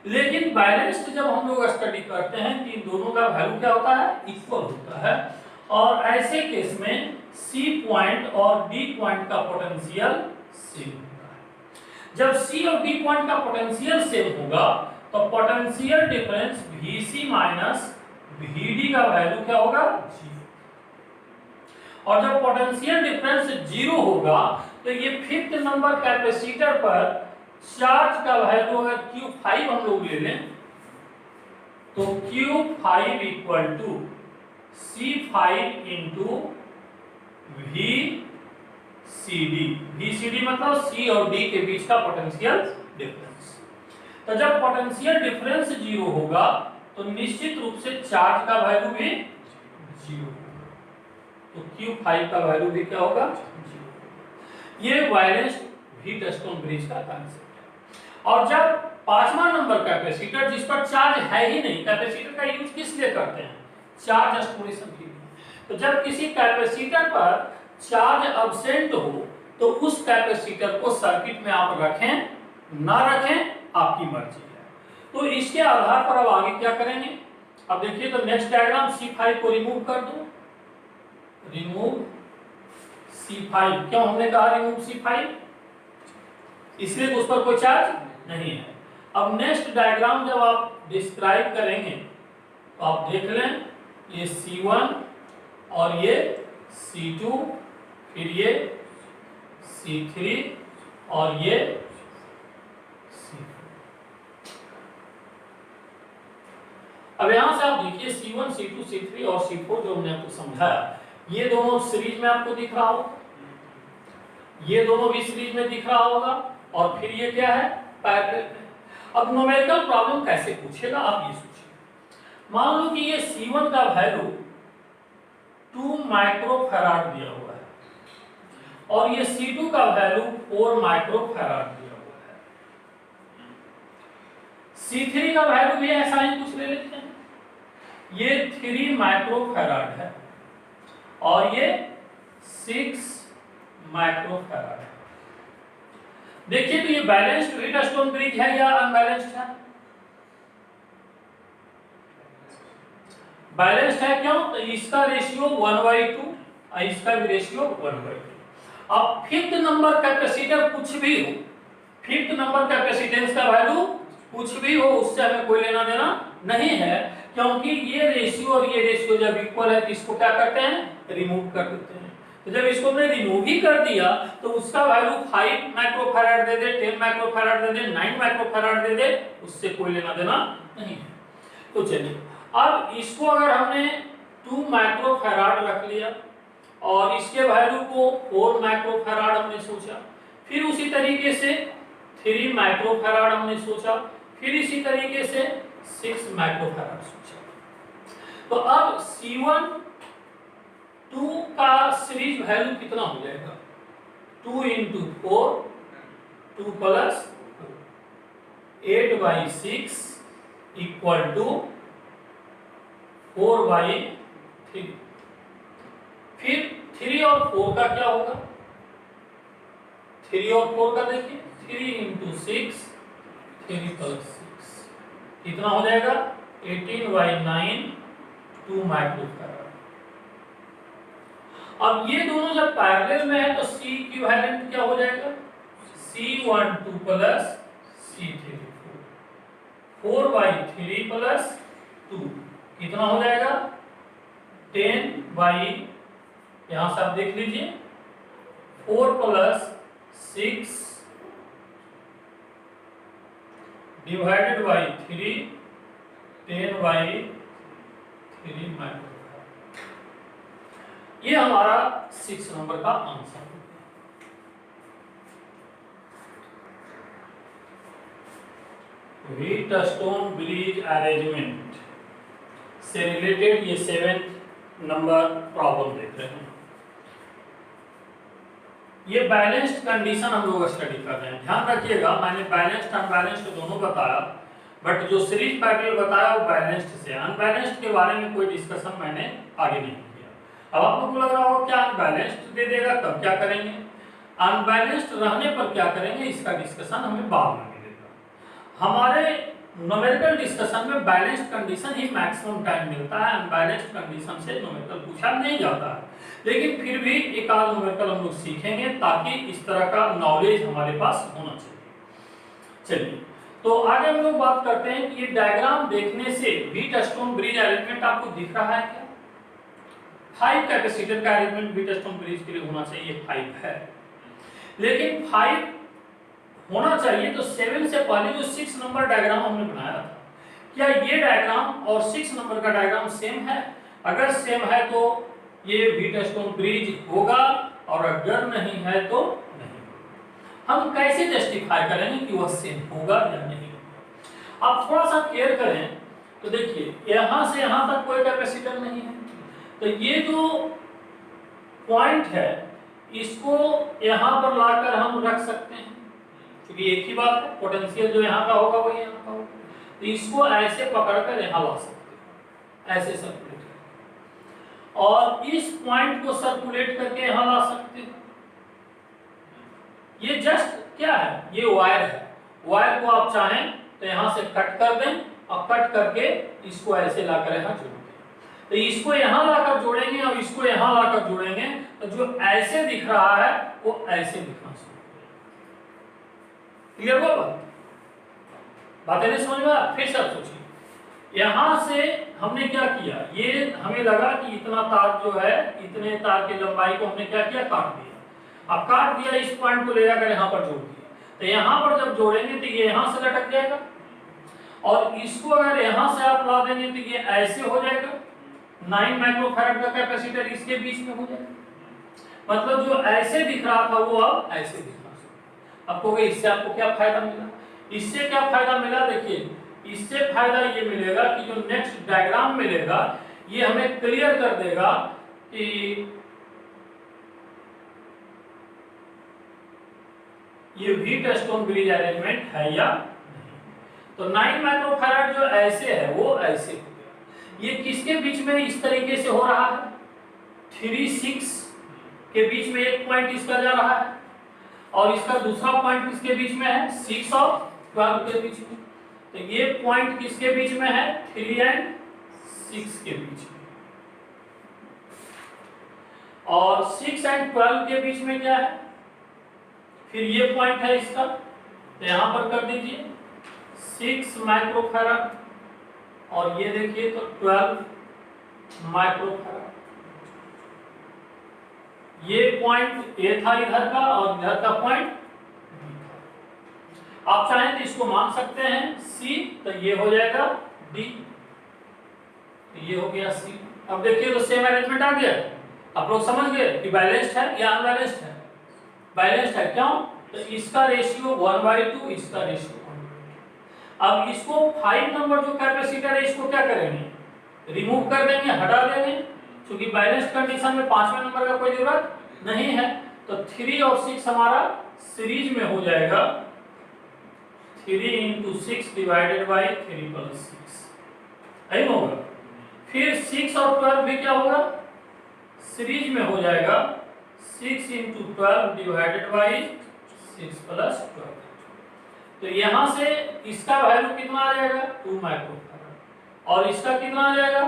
लेकिन बैलेंस्ड जब हम लोग स्टडी करते हैं कि इन दोनों का वैल्यू क्या होता है, इक्वल होता है। और ऐसे केस में सी पॉइंट और डी पॉइंट का पोटेंशियल सेम होता है। जब सी और डी पॉइंट का पोटेंशियल सेम होगा तो potential difference VC minus VD का वैल्यू क्या होगा, 0। और जब पोटेंशियल डिफरेंस 0 होगा तो ये फिफ्थ नंबर कैपेसिटर पर चार्ज का वैल्यू अगर Q5 हम लोग ले लें तो Q5 equal to C5 into VCD। VCD मतलब C और D के बीच का पोटेंशियल डिफरेंस। तो जब पोटेंशियल डिफरेंस 0 होगा तो निश्चित रूप से चार्ज का वैल्यू भी 0 होगा। तो Q5 का वैल्यू भी क्या होगा, 0। ये वायलेंस व्हीटस्टोन ब्रिज का कांसेप्ट है। और जब पांचवा नंबर कैपेसिटर जिस पर चार्ज है ही नहीं, कैपेसिटर का यूज किस लिए करते हैं, चार्ज स्टोरेशन के लिए। तो जब किसी कैपेसिटर पर चार्ज एब्सेंट हो तो उस कैपेसिटर को सर्किट में आप रखें ना रखें आपकी मर्जी है। तो इसके आधार पर अब आगे क्या करेंगे, अब देखिए तो नेक्स्ट डायग्राम C5 को रिमूव कर दो, रिमूव C5। क्यों हमने कहा रिमूव C5, इसलिए उस पर कोई चार्ज नहीं है। अब नेक्स्ट डायग्राम जब आप डिस्क्राइब करेंगे तो आप देख लें ये C1 और ये C2, फिर ये C3 और ये C4। अब यहां से आप देखिए C1, C2, C3 और C4 जो हमने आपको समझाया, ये दोनों सीरीज में आपको दिख रहा होगा, ये दोनों भी सीरीज में दिख रहा होगा, और फिर ये क्या है, पैरेलल में। अब न्यूमेरिकल प्रॉब्लम कैसे पूछेगा आप ये सोचिए। मान लो कि ये C1 का वैल्यू 2 माइक्रोफैराड दिया हुआ है और ये C2 का वैल्यू 4 माइक्रोफैराड दिया हुआ है। C3 का वैल्यू भी ऐसा ही कुछ ले लेते हैं, ये 3 माइक्रोफैराड है और ये 6 माइक्रोफैराड है। देखिए तो ये बैलेंस्ड व्हीटस्टोन ब्रिज है या अनबैलेंस्ड है, बैलेंस्ड है। क्यों, तो इसका रेशियो 1/2 और इसका भी रेशियो 1/2। अब फिफ्थ नंबर कैपेसिटर कुछ भी हो, फिफ्थ नंबर कैपेसिटेंस का वैल्यू कुछ भी हो, उससे हमें कोई लेना देना नहीं है, क्योंकि ये रेशियो और ये रेशियो जब इक्वल है तो इसको क्या करते हैं, रिमूव कर देते हैं। तो जब इसको हमने रिमूव ही कर दिया तो उसका वैल्यू 5 माइक्रोफैराड दे दे, 10 माइक्रोफैराड दे दे, 9 माइक्रोफैराड दे दे, उससे कोई लेना देना नहीं है। तो चलिए अब इसको अगर हमने 2 माइक्रोफैराड रख लिया और इसके वैल्यू को 4 माइक्रोफैराड हमने सोचा, फिर उसी तरीके से 3 माइक्रोफैराड हमने सोचा, फिर इसी तरीके से 6 माइक्रोफैराड सोचा। तो अब C1 2 का सीरीज वैल्यू कितना हो जाएगा, 2 × 4, 2 + 8/6 इक्वल टू 4/3। फिर 3 और 4 का क्या होगा, 3 और 4 का देखिए, 3 × 6, 3 + 6 कितना हो जाएगा, 18/9, 2 माइक्रोफैराड। अब ये दोनों जब पैरेलल में है तो C इक्विवेलेंट क्या हो जाएगा, C12 + C34, 4/3 + 2 कितना हो जाएगा, 10/, यहां से आप देख लीजिए, 4 + 6 डिवाइडेड बाई 3, 10/3 माइक्रोफैराड। ये हमारा 6 नंबर का आंसर है। व्हीटस्टोन ब्रिज अरेंजमेंट से रिलेटेड ये 7th नंबर प्रॉब्लम देख रहे हैं। ये बैलेंस्ड कंडीशन हम लोग स्टडी कर रहे हैं। ध्यान रखिएगा मैंने बैलेंस्ड अनबैलेंस्ड दोनों बताया, बट जो सीरीज पैरेलल बताया वो बैलेंस्ड से, अनबैलेंस्ड के बारे में कोई डिस्कशन मैंने आगे नहीं किया। अब आप लोग को लग रहा होगा क्या अनबैलेंस्ड दे देगा तब क्या करेंगे, अनबैलेंस्ड रहने पर क्या करेंगे, इसका डिस्कशन हमें बाद में मिलेगा। हमारे न्यूमेरिकल डिस्कशन में बैलेंस्ड कंडीशन ही मैक्सिमम टाइम मिलता है, अनबैलेंस्ड कंडीशन से न्यूमेरिकल पूछा नहीं जाता है, लेकिन फिर भी एक आध न्यूमेरिकल हम लोग सीखेंगे ताकि इस तरह का नॉलेज हमारे पास होना चाहिए। चलिए तो आगे हम लोग बात करते हैं कि ये डायग्राम देखने से व्हीटस्टोन ब्रिज अरेंजमेंट आपको दिख रहा है क्या? 5 कैपेसिटर का अरेंजमेंट व्हीटस्टोन ब्रिज के लिए होना चाहिए, 5 है, लेकिन 5 होना चाहिए तो 7 से पहले जो 6 नंबर डायग्राम हमने बनाया था, क्या ये डायग्राम और 6 नंबर का डायग्राम सेम है? अगर सेम है तो ये व्हीटस्टोन ब्रिज होगा, और अगर नहीं है तो नहीं। हम कैसे जस्टिफाई करेंगे कि वह सेम होगा या नहीं होगा? आप थोड़ा सा केयर करें तो देखिए यहां से यहां तक कोई कैपेसिटर नहीं है, तो ये जो पॉइंट है इसको यहां पर लाकर हम रख सकते हैं, क्योंकि एक ही बात है, पोटेंशियल जो यहाँ का होगा वही यहाँ का होगा, तो इसको ऐसे पकड़कर यहाँ ला सकते हैं, ऐसे सर्कुलेट करके, और इस पॉइंट को सर्कुलेट करके यहाँ ला सकते हैं। ये जस्ट क्या है, ये वायर है, वायर को आप चाहें तो यहाँ से कट कर दें और कट करके इसको ऐसे लाकर यहाँ जोड़ दें, तो इसको यहाँ लाकर जोड़ेंगे और इसको यहाँ लाकर जोड़ेंगे तो जो ऐसे दिख रहा है वो ऐसे दिखना चाहिए। क्लियर हुआ बातें नहीं समझ में? फिर सब सोचिए, यहां से हमने क्या किया, ये हमें लगा कि इतना तार जो है, इतने तार की लंबाई को हमने क्या किया, काट दिया। अब काट दिया, इस पॉइंट को ले जाकर यहां पर जोड़ दिया, तो यहां पर जब जोड़ेंगे तो ये यहां से लटक जाएगा, और इसको अगर यहां से आप ला देंगे तो ये ऐसे हो जाएगा, 9 माइक्रोफैराड का कैपेसिटर इसके बीच में हो जाएगा, मतलब जो ऐसे दिख रहा था वो अब ऐसे दिख रहा है। आपको इससे आपको क्या फायदा मिला, इससे क्या फायदा मिला, देखिए इससे फायदा ये मिलेगा कि जो नेक्स्ट डायग्राम मिलेगा ये हमें क्लियर कर देगा कि ये व्हीटस्टोन ब्रिज अरेंजमेंट है या नहीं। तो 9 माइक्रोफैराड जो ऐसे है वो ऐसे हो गया, ये किसके बीच में इस तरीके से हो रहा है, 3-6 के बीच में एक पॉइंट इसका जा रहा है, और इसका दूसरा पॉइंट किसके बीच में है, 6 और 12 के बीच में, तो ये पॉइंट किसके बीच में है, 3 और 6 के बीच में, और 6 और 12 के बीच में क्या है, फिर ये पॉइंट है इसका, तो यहां पर कर दीजिए 6 माइक्रोफैराड, और ये देखिए तो 12 माइक्रोफैराड, ये पॉइंट ए था इधर का और इधर का पॉइंट बी था। आप चाहें तो इसको मान सकते हैं सी, तो ये हो जाएगा डी, तो ये हो गया सी। अब देखिए तो सेम अरेंजमेंट आ गया, आप लोग समझ गए कि बैलेंस्ड है या अनबैलेंस्ड है, बैलेंस्ड है, क्यों, तो इसका रेशियो 1/2, इसका रेशियो 1/2। अब इसको 5 नंबर जो कैपेसिटर है इसको क्या करेंगे, रिमूव कर देंगे, हटा देंगे, क्योंकि बैलेंस्ड कंडीशन में 5वें नंबर का कोई जरूरत नहीं है, तो 3 और 6 हमारा सीरीज में हो जाएगा, 3 × 6 डिवाइडेड बाई 3 + 6 ऐसा होगा। फिर 6 और 12 भी क्या होगा, सीरीज में हो जाएगा, 6 × 12 डिवाइडेड बाई 6 + 12। तो यहां से इसका वैल्यू कितना आ जाएगा, 2 माइक्रोफैराड, और इसका कितना आ जाएगा,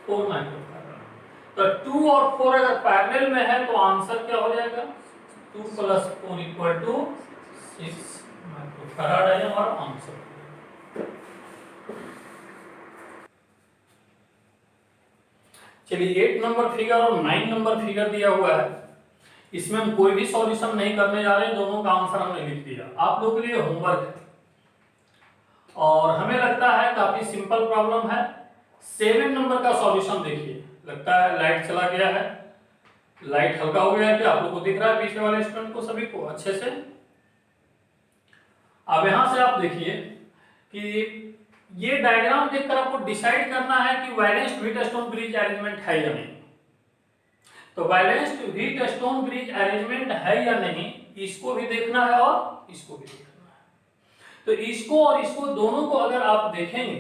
4 माइक्रोफैराड। तो 2 और 4 अगर पैरेलल में है तो आंसर क्या हो जाएगा, 2 + 4 = 6 माइक्रोफैराड है हमारा आंसर। चलिए 8 नंबर फिगर और 9 नंबर फिगर दिया हुआ है, इसमें हम कोई भी सॉल्यूशन नहीं करने जा रहे हैं, दोनों का आंसर हमने लिख दिया, आप लोगों के लिए होमवर्क है, और हमें लगता है काफी सिंपल प्रॉब्लम है। 7 नंबर का सॉल्यूशन देखिए, लगता है लाइट चला गया है, लाइट हल्का हो गया है, क्या आप लोग को दिख रहा है पीछे वाले स्टूडेंट को सभी को अच्छे से? अब यहां से आप देखिए कि ये डायग्राम देखकर आपको डिसाइड करना है कि बैलेंस्ड व्हीटस्टोन ब्रिज अरेंजमेंट है या नहीं। तो बैलेंस्ड व्हीटस्टोन ब्रिज अरेंजमेंट है या नहीं, इसको भी देखना है और इसको भी देखना है। तो इसको और इसको दोनों को अगर आप देखेंगे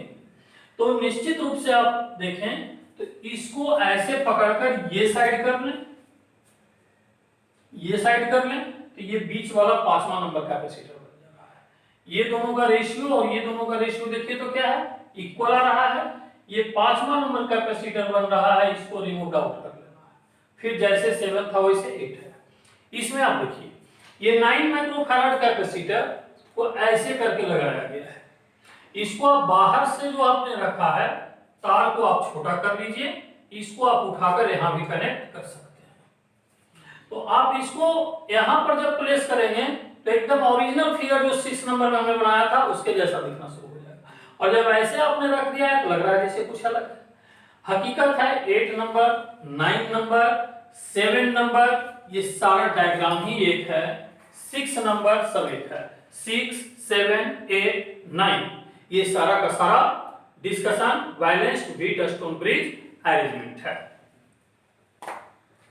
तो निश्चित रूप से आप देखें तो इसको ऐसे पकड़कर ये साइड कर लें, ये साइड कर लें, तो ये बीच वाला 5वां नंबर कैपेसिटर बन जा रहा है। ये दोनों का रेशियो और ये दोनों का रेशियो देखिए तो क्या है, इक्वल आ रहा है। ये 5वां नंबर कैपेसिटर बन रहा है, इसको रिमूव आउट कर लेना है। फिर जैसे 7 था वैसे 8 है। इसमें आप देखिए ये 9 माइक्रोफैराड कैपेसिटर को ऐसे करके लगाया गया है। इसको आप बाहर से जो आपने रखा है तार को आप छोटा कर लीजिए, इसको आप उठाकर यहां भी कनेक्ट कर सकते हैं। तो आप इसको यहां पर जब प्लेस करेंगे तो एकदम ओरिजिनल फिगर जो 6 नंबर में हमने बनाया था उसके जैसा दिखना शुरू हो जाएगा। और जब ऐसे आपने रख दिया है तो लग रहा है जैसे कुछ अलग है। हकीकत है 8 नंबर, 9 नंबर, 7 नंबर ये सारा डायग्राम ही एक है। 6 नंबर सब एक है। 6, 7, 8, 9 ये सारा का सारा discussion balanced Wheatstone bridge arrangement है।